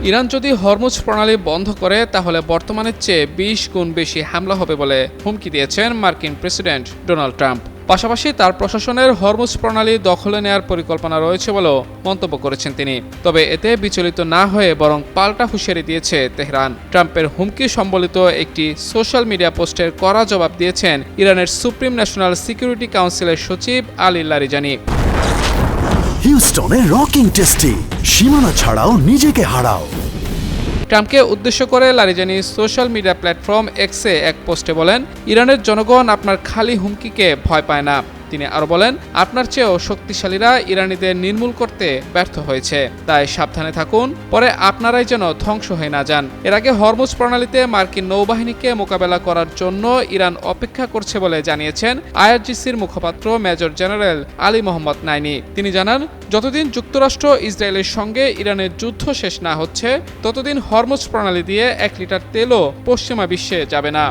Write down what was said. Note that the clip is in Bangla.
ইরান যদি হরমুজ প্রণালী বন্ধ করে তাহলে বর্তমানের চেয়ে ২০ গুণ বেশি হামলা হবে বলে হুমকি দিয়েছেন মার্কিন প্রেসিডেন্ট ডোনাল্ড ট্রাম্প। পাশাপাশি তার প্রশাসনের হরমুজ প্রণালী দখলে নেয়ার পরিকল্পনা রয়েছে বলেও মন্তব্য করেছেন তিনি। তবে এতে বিচলিত না হয়ে বরং পাল্টা হুঁশিয়ারি দিয়েছে তেহরান। ট্রাম্পের হুমকি সম্বলিত একটি সোশ্যাল মিডিয়া পোস্টের কড়া জবাব দিয়েছেন ইরানের সুপ্রিম ন্যাশনাল সিকিউরিটি কাউন্সিলের সচিব আলী লারিজানি। হিউস্টনে রকিং টেস্টি, সীমানা ছাড়াও নিজেকে হারাও। ট্রাম্পকে উদ্দেশ্য করে লারিজানি সোশ্যাল মিডিয়া প্ল্যাটফর্ম এক্সে এক পোস্টে বলেন, ইরানের জনগণ আপনার খালি হুমকিকে ভয় পায় না। তিনি আরও বলেন, আপনার চেয়েও শক্তিশালীরা ইরানিদের নির্মূল করতে ব্যর্থ হয়েছে, তাই সাবধানে থাকুন, পরে আপনারাই যেন ধ্বংস হয়ে না যান। এর আগে হরমুজ প্রণালীতে মার্কিন নৌবাহিনীকে মোকাবেলা করার জন্য ইরান অপেক্ষা করছে বলে জানিয়েছেন আইআরজিসির মুখপাত্র মেজর জেনারেল আলী মোহাম্মদ নাইনি। তিনি জানান, যতদিন যুক্তরাষ্ট্র ইসরায়েলের সঙ্গে ইরানের যুদ্ধ শেষ না হচ্ছে ততদিন হরমুজ প্রণালী দিয়ে ১ লিটার তেলও পশ্চিমা বিশ্বে যাবে না।